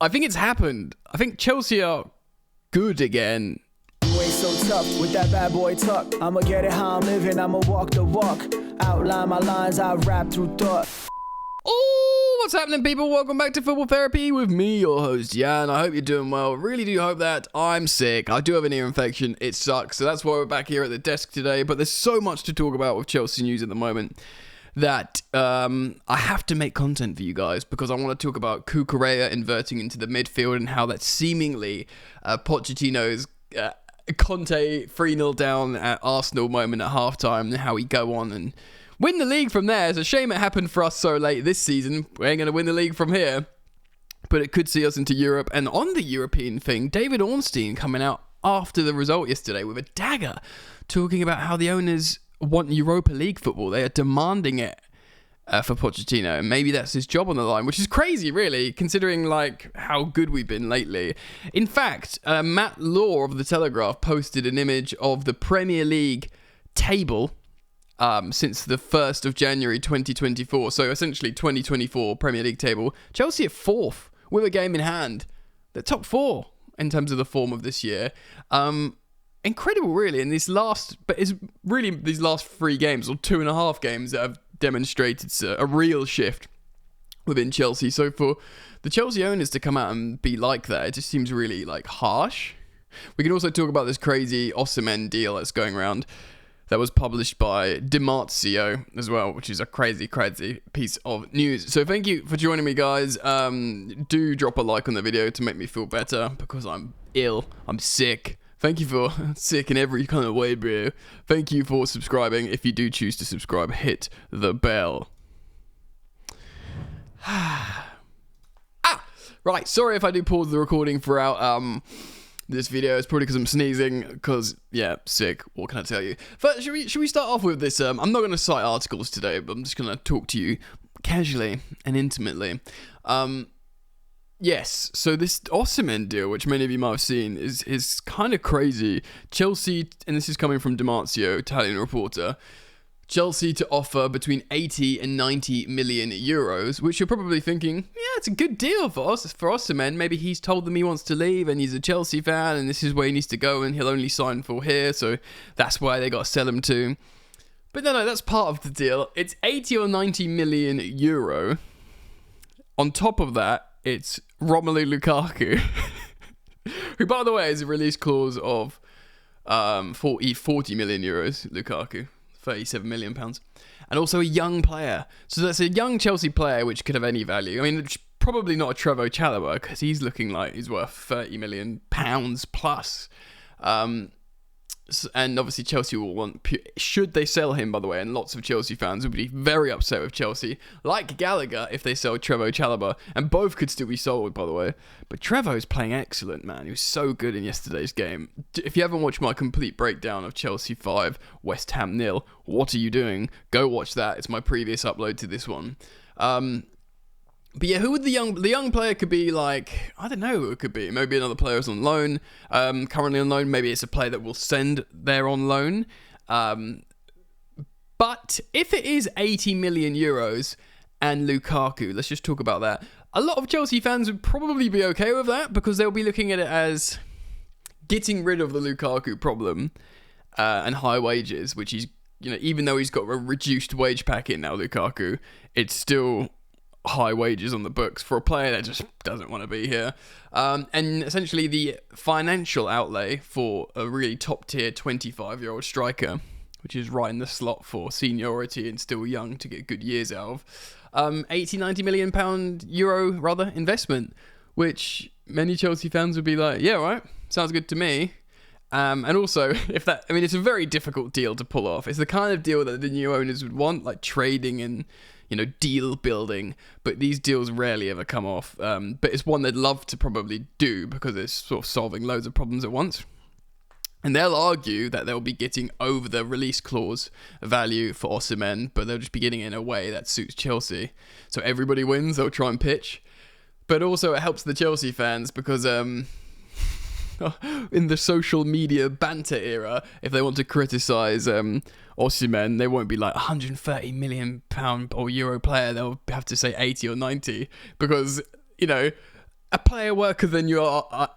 I think it's happened. I think Chelsea are good again. You ain't so tough with that bad boy tuck. I'ma get it how I'm living, I'ma walk the walk. Outline my lines, I rap through thought. Oh, what's happening, people? Welcome back to Football Therapy with me, your host, Jan. I hope you're doing well. Really do hope that. I'm sick. I do have an ear infection. It sucks. So that's why we're back here at the desk today. But there's so much to talk about with Chelsea news at the moment that I have to make content for you guys because I want to talk about Cucurella inverting into the midfield and how that seemingly Pochettino's Conte 3-0 down at Arsenal moment at halftime and how he go on and win the league from there. It's a shame it happened for us so late this season. We ain't going to win the league from here. But it could see us into Europe. And on the European thing, David Ornstein coming out after the result yesterday with a dagger, talking about how the owners want Europa League football. They are demanding it for Pochettino. And maybe that's his job on the line, which is crazy, really, considering like how good we've been lately. In fact, Matt Law of The Telegraph posted an image of the Premier League table since the 1st of January 2024. So essentially 2024 Premier League table. Chelsea at 4th with a game in hand. They're top 4 in terms of the form of this year. Incredible, really. And these last 3 games or 2.5 games that have demonstrated a real shift within Chelsea. So for the Chelsea owners to come out and be like that, it just seems really like harsh. We can also talk about this crazy Osimhen deal that's going around. That was published by Dimarzio as well, which is a crazy piece of news. So thank you for joining me, guys. Do drop a like on the video to make me feel better because I'm ill. I'm sick. Thank you for sick in every kind of way, bro. Thank you for subscribing. If you do choose to subscribe, hit the bell. Right. Sorry if I do pause the recording throughout this video. It's probably because I'm sneezing, because, yeah, sick. What can I tell you? First, should we start off with this? I'm not going to cite articles today, but I'm just going to talk to you casually and intimately. Yes, so this Osimhen deal, which many of you might have seen, is kind of crazy. Chelsea, and this is coming from Dimarzio, Italian reporter, Chelsea to offer between 80 and 90 million euros, which you're probably thinking, yeah, it's a good deal for Osimhen. Maybe he's told them he wants to leave and he's a Chelsea fan and this is where he needs to go and he'll only sign for here, so that's why they got to sell him to. But no, that's part of the deal. It's 80 or 90 million euro. On top of that, it's Romelu Lukaku, who, by the way, has a release clause of 40 million euros, Lukaku. 37 million pounds, and also a young player. So that's a young Chelsea player which could have any value. I mean, it's probably not a Trevoh Chalobah because he's looking like he's worth 30 million pounds plus. And obviously Chelsea will want, should they sell him, by the way, and lots of Chelsea fans would be very upset with Chelsea, like Gallagher, if they sell Trevoh Chalobah, and both could still be sold, by the way. But Trevoh's playing excellent, man. He was so good in yesterday's game. If you haven't watched my complete breakdown of Chelsea 5, West Ham 0, what are you doing? Go watch that. It's my previous upload to this one. But yeah, who would the young player could be? Like, I don't know who it could be. Maybe another player who's on loan, currently on loan. Maybe it's a player that will send there on loan. But if it is 80 million euros and Lukaku, let's just talk about that. A lot of Chelsea fans would probably be okay with that because they'll be looking at it as getting rid of the Lukaku problem and high wages, which he's, even though he's got a reduced wage packet now, Lukaku, it's still high wages on the books for a player that just doesn't want to be here. And essentially the financial outlay for a really top tier 25-year-old striker, which is right in the slot for seniority and still young to get good years out of, 80-90 million euro rather investment, which many Chelsea fans would be like, yeah, right, sounds good to me. And also, it's a very difficult deal to pull off. It's the kind of deal that the new owners would want, like trading and deal building, but these deals rarely ever come off. But it's one they'd love to probably do because it's sort of solving loads of problems at once. And they'll argue that they'll be getting over the release clause value for Osimhen, but they'll just be getting it in a way that suits Chelsea. So everybody wins, they'll try and pitch. But also it helps the Chelsea fans because in the social media banter era, if they want to criticise Osimhen, they won't be like 130 million pound or euro player. They'll have to say 80 or 90 because a player worker than you are,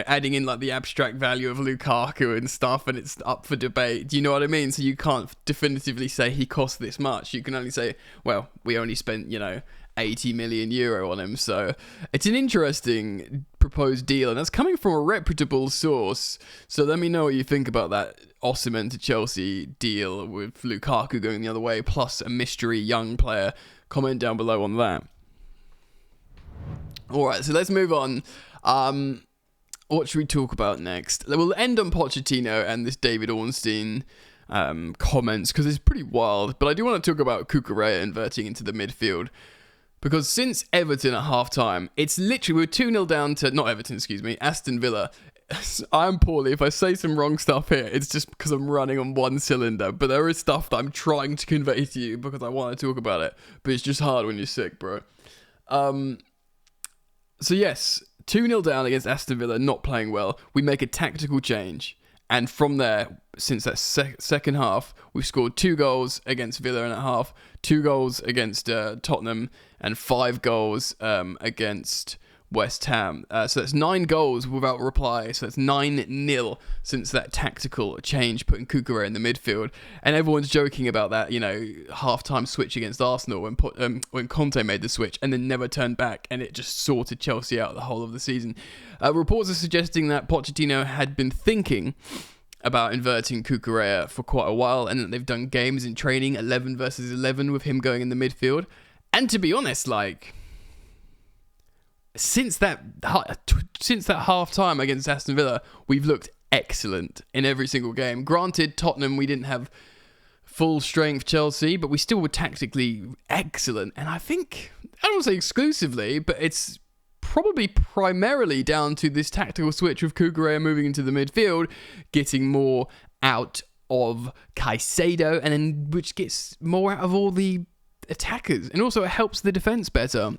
adding in like the abstract value of Lukaku and stuff, and it's up for debate. Do you know what I mean? So you can't definitively say he cost this much. You can only say, well, we only spent, 80 million euro on him. So it's an interesting proposed deal, and that's coming from a reputable source. So let me know what you think about that Osimhen to Chelsea deal with Lukaku going the other way, plus a mystery young player. Comment down below on that. Alright, so let's move on. What should we talk about next? We'll end on Pochettino and this David Ornstein comments, because it's pretty wild. But I do want to talk about Cucurella inverting into the midfield. Because since Everton at half-time, it's literally, we're 2-0 down to, not Everton, excuse me, Aston Villa. I'm poorly. If I say some wrong stuff here, it's just because I'm running on one cylinder. But there is stuff that I'm trying to convey to you because I want to talk about it. But it's just hard when you're sick, bro. So yes, 2-0 down against Aston Villa, not playing well. We make a tactical change. And from there, since that second half, we've scored 2 goals against Villa in a half, 2 goals against Tottenham, and 5 goals against West Ham. So that's 9 goals without reply. So that's 9-0 since that tactical change, putting Cucurella in the midfield. And everyone's joking about that, half-time switch against Arsenal when Conte made the switch and then never turned back, and it just sorted Chelsea out the whole of the season. Reports are suggesting that Pochettino had been thinking about inverting Cucurella for quite a while, and that they've done games in training, 11 versus 11, with him going in the midfield. And to be honest, since that half time against Aston Villa, we've looked excellent in every single game. Granted, Tottenham, we didn't have full strength Chelsea, but we still were tactically excellent. And I think, I don't want to say exclusively, but it's probably primarily down to this tactical switch with Cucurella moving into the midfield, getting more out of Caicedo, and then which gets more out of all the attackers. And also it helps the defence better.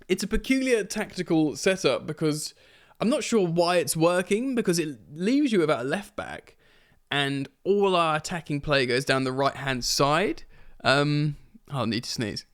It's a peculiar tactical setup because I'm not sure why it's working, because it leaves you without a left back and all our attacking play goes down the right-hand side. I'll need to sneeze.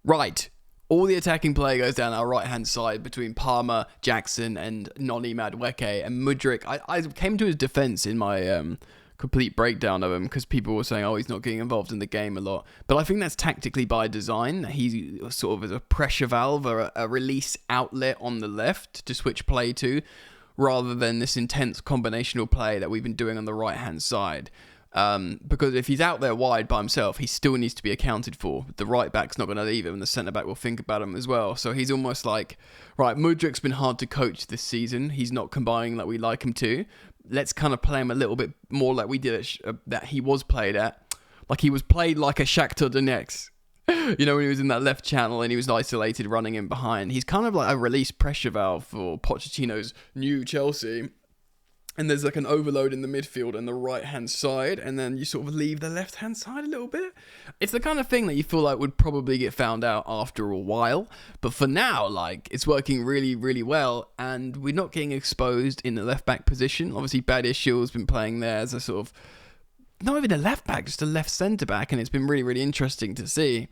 Right. All the attacking play goes down our right-hand side between Palmer, Jackson, and Noni Madueke and Mudryk. I came to his defence in my complete breakdown of him because people were saying, oh, he's not getting involved in the game a lot. But I think that's tactically by design. He's sort of as a pressure valve or a release outlet on the left to switch play to, rather than this intense combinational play that we've been doing on the right-hand side. Because if he's out there wide by himself, he still needs to be accounted for. The right back's not going to leave him, and the centre back will think about him as well. So he's almost like, right, Mudryk's been hard to coach this season. He's not combining like we like him to. Let's kind of play him a little bit more like we did that he was played at. Like he was played like a Shakhtar Donetsk. When he was in that left channel and he was isolated running in behind. He's kind of like a release pressure valve for Pochettino's new Chelsea. And there's like an overload in the midfield and the right-hand side, and then you sort of leave the left-hand side a little bit. It's the kind of thing that you feel like would probably get found out after a while. But for now, it's working really, really well, and we're not getting exposed in the left-back position. Obviously, Badiashiel's been playing there as a sort of, not even a left-back, just a left centre-back, and it's been really, really interesting to see.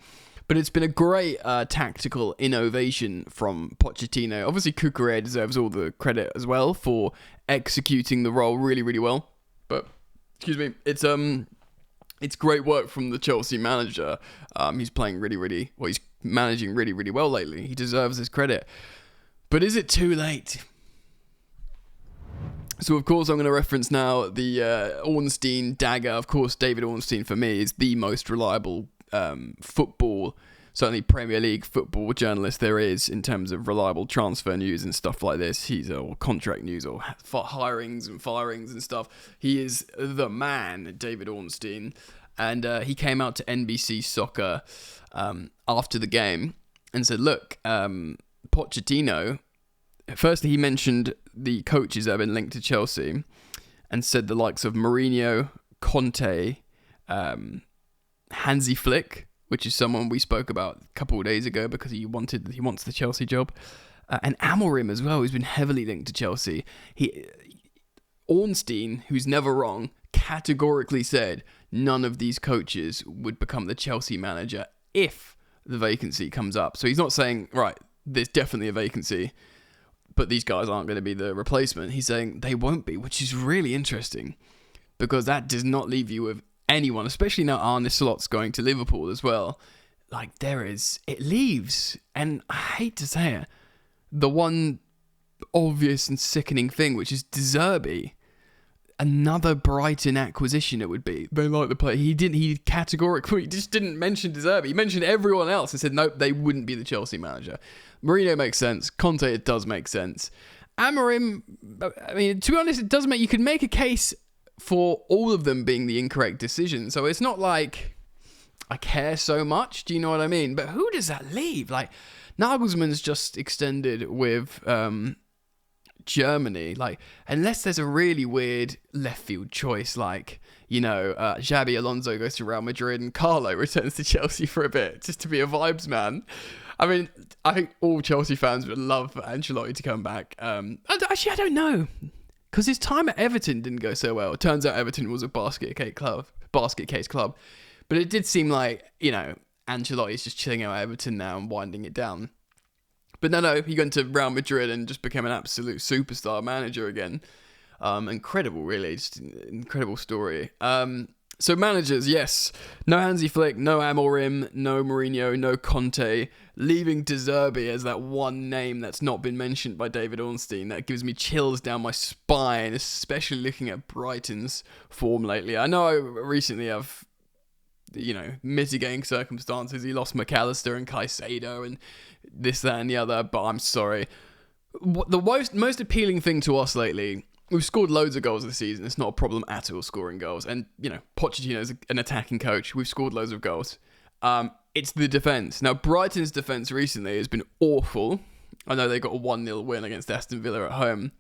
But it's been a great tactical innovation from Pochettino. Obviously, Cucurella deserves all the credit as well for executing the role really, really well. But, excuse me, it's great work from the Chelsea manager. He's playing he's managing really, really well lately. He deserves his credit. But is it too late? So, of course, I'm going to reference now the Ornstein dagger. Of course, David Ornstein, for me, is the most reliable football, certainly Premier League football journalist there is in terms of reliable transfer news and stuff like this. Or contract news or hirings and firings and stuff. He is the man, David Ornstein. And he came out to NBC Soccer after the game and said, look, Pochettino, firstly he mentioned the coaches that have been linked to Chelsea and said the likes of Mourinho, Conte, Hansi Flick, which is someone we spoke about a couple of days ago because he wants the Chelsea job, and Amorim as well, who's been heavily linked to Chelsea. Ornstein, who's never wrong, categorically said none of these coaches would become the Chelsea manager if the vacancy comes up. So he's not saying, right, there's definitely a vacancy. but these guys aren't going to be the replacement. He's saying they won't be, which is really interesting, because that does not leave you with anyone, especially now Arne Slot's going to Liverpool as well. Like, it leaves, and I hate to say it, the one obvious and sickening thing, which is De Zerbi. Another Brighton acquisition it would be. They like the player. He categorically just didn't mention De Zerbi. He mentioned everyone else and said, nope, they wouldn't be the Chelsea manager. Mourinho makes sense. Conte, it does make sense. Amorim, I mean, to be honest, you could make a case for all of them being the incorrect decision. So it's not like I care so much. Do you know what I mean? But who does that leave? Like, Nagelsmann's just extended with Germany. Like, unless there's a really weird left field choice, like, Xabi Alonso goes to Real Madrid and Carlo returns to Chelsea for a bit, just to be a vibes man. I mean, I think all Chelsea fans would love for Ancelotti to come back. I don't know. Because his time at Everton didn't go so well. It turns out Everton was a basket case club. But it did seem like, Ancelotti's just chilling out at Everton now and winding it down. But no, he went to Real Madrid and just became an absolute superstar manager again. Incredible, really. Just an incredible story. So managers, yes. No Hansi Flick, no Amorim, no Mourinho, no Conte. Leaving De Zerbi as that one name that's not been mentioned by David Ornstein. That gives me chills down my spine, especially looking at Brighton's form lately. I know recently I've mitigating circumstances. He lost McAllister and Caicedo and this, that, and the other, but I'm sorry. The most appealing thing to us lately, we've scored loads of goals this season. It's not a problem at all scoring goals. And, Pochettino is an attacking coach. We've scored loads of goals. It's the defence. Now, Brighton's defence recently has been awful. I know they got a 1-0 win against Aston Villa at home.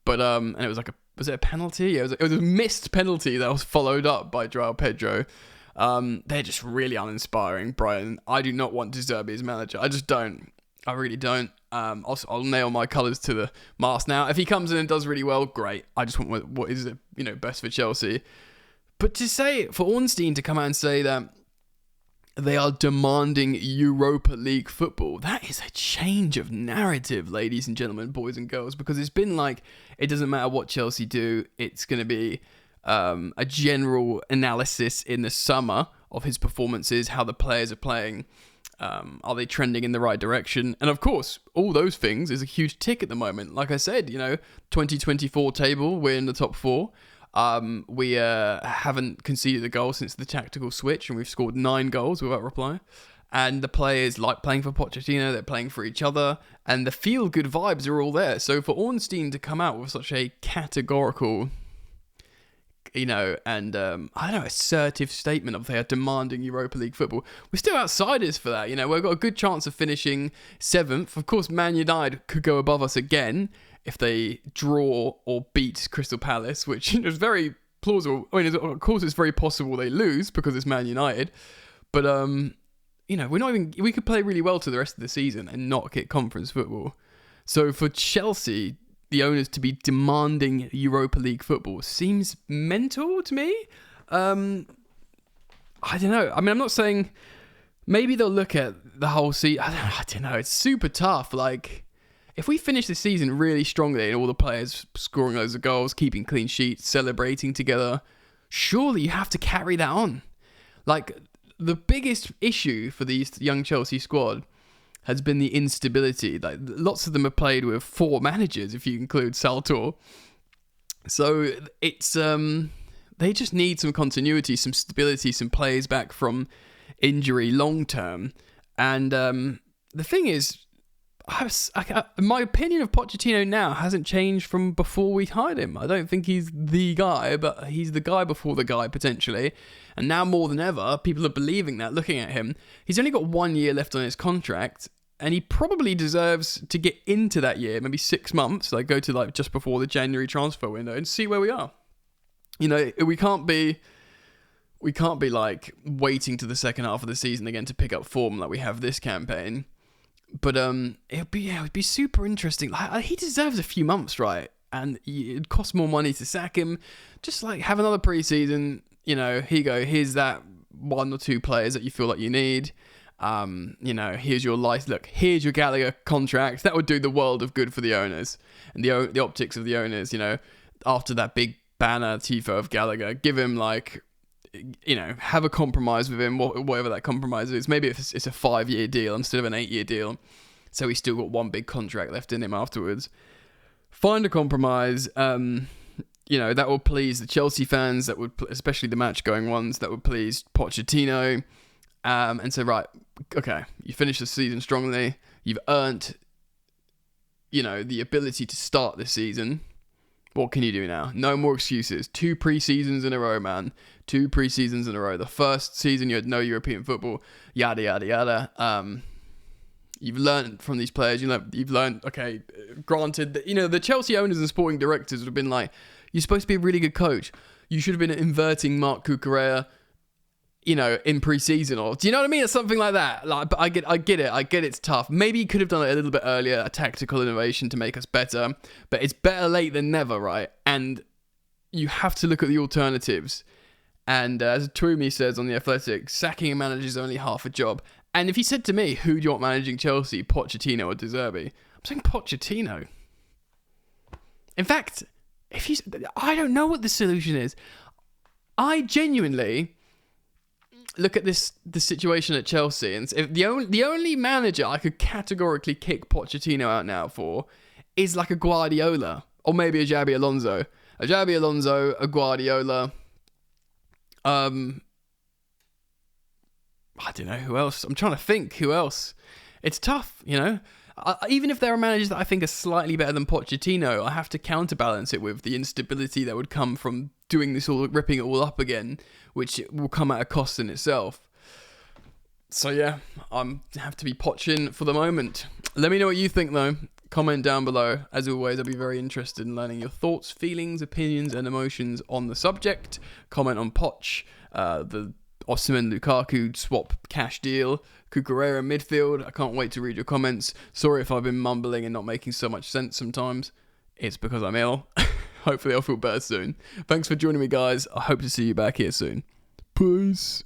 But, and it was was it a penalty? Yeah, it was a missed penalty that was followed up by Joao Pedro. They're just really uninspiring, Brighton. I do not want De Zerbi as manager. I just don't. I really don't. I'll nail my colours to the mast now. If he comes in and does really well, great. I just want what is best for Chelsea. But for Ornstein to come out and say that they are demanding Europa League football, that is a change of narrative, ladies and gentlemen, boys and girls, because it's been like, it doesn't matter what Chelsea do, it's going to be a general analysis in the summer of his performances, how the players are playing, are they trending in the right direction? And of course, all those things is a huge tick at the moment. Like I said, 2024 table, we're in the top 4. We haven't conceded a goal since the tactical switch, and we've scored 9 goals without reply. And the players like playing for Pochettino, they're playing for each other, and the feel-good vibes are all there. So for Ornstein to come out with such a categorical, assertive statement of they are demanding Europa League football. We're still outsiders for that. We've got a good chance of finishing 7th. Of course, Man United could go above us again if they draw or beat Crystal Palace, which is very plausible. I mean, of course, it's very possible they lose because it's Man United. But, we could play really well to the rest of the season and not get conference football. So for Chelsea, the owners to be demanding Europa League football seems mental to me. I don't know. I mean, I'm not saying maybe they'll look at the whole season. I don't know. It's super tough. Like, if we finish the season really strongly and all the players scoring loads of goals, keeping clean sheets, celebrating together, surely you have to carry that on. Like, the biggest issue for these young Chelsea squad has been the instability. Like, lots of them have played with 4 managers, if you include Saltor. So it's they just need some continuity, some stability, some players back from injury long term. And the thing is, my opinion of Pochettino now hasn't changed from before we hired him. I don't think he's the guy, but he's the guy before the guy, potentially. And now more than ever, people are believing that, looking at him. He's only got 1 year left on his contract, and he probably deserves to get into that year, maybe 6 months, like go to just before the January transfer window and see where we are. We can't be waiting to the second half of the season again to pick up form like we have this campaign. But it would be super interesting. He deserves a few months, right? And it costs more money to sack him. Just have another preseason. Here you go. Here's that 1 or 2 players that you feel like you need, Here's your license. Look, here's your Gallagher contract. That would do the world of good for the owners and the optics of the owners. After that big banner tifo of Gallagher, give him have a compromise with him, whatever that compromise is. Maybe if it's a 5-year deal instead of an 8-year deal, so he's still got one big contract left in him afterwards. Find a compromise. That will please the Chelsea fans. That would, especially the match-going ones, that would please Pochettino. And so, right, okay, you finished the season strongly. You've earned, the ability to start this season. What can you do now? No more excuses. 2 pre-seasons in a row, man. 2 pre-seasons in a row. The first season you had no European football. Yada, yada, yada. You've learned from these players. You've learned, okay, granted, that, the Chelsea owners and sporting directors would have been like, you're supposed to be a really good coach. You should have been inverting Marc Cucurella, in pre-season, or do you know what I mean? It's something like that. But I get it. I get it's tough. Maybe you could have done it a little bit earlier, a tactical innovation to make us better. But it's better late than never, right? And you have to look at the alternatives. And as Toumi says on The Athletic, sacking a manager is only half a job. And if he said to me, who do you want managing Chelsea, Pochettino or De Zerbi? I'm saying Pochettino. In fact, I don't know what the solution is. I genuinely look at the situation at Chelsea, and if the only manager I could categorically kick Pochettino out now for is like a Guardiola or maybe a Xabi Alonso. A Xabi Alonso, a Guardiola. I don't know who else. I'm trying to think who else. It's tough, even if there are managers that I think are slightly better than Pochettino, I have to counterbalance it with the instability that would come from doing this all, ripping it all up again, which will come at a cost in itself. So yeah, I have to be Pochin for the moment. Let me know what you think though. Comment down below. As always, I'll be very interested in learning your thoughts, feelings, opinions, and emotions on the subject. Comment on Poch, the Osimhen Lukaku swap cash deal, Cucurella midfield. I can't wait to read your comments. Sorry if I've been mumbling and not making so much sense sometimes. It's because I'm ill. Hopefully I'll feel better soon. Thanks for joining me, guys. I hope to see you back here soon. Peace.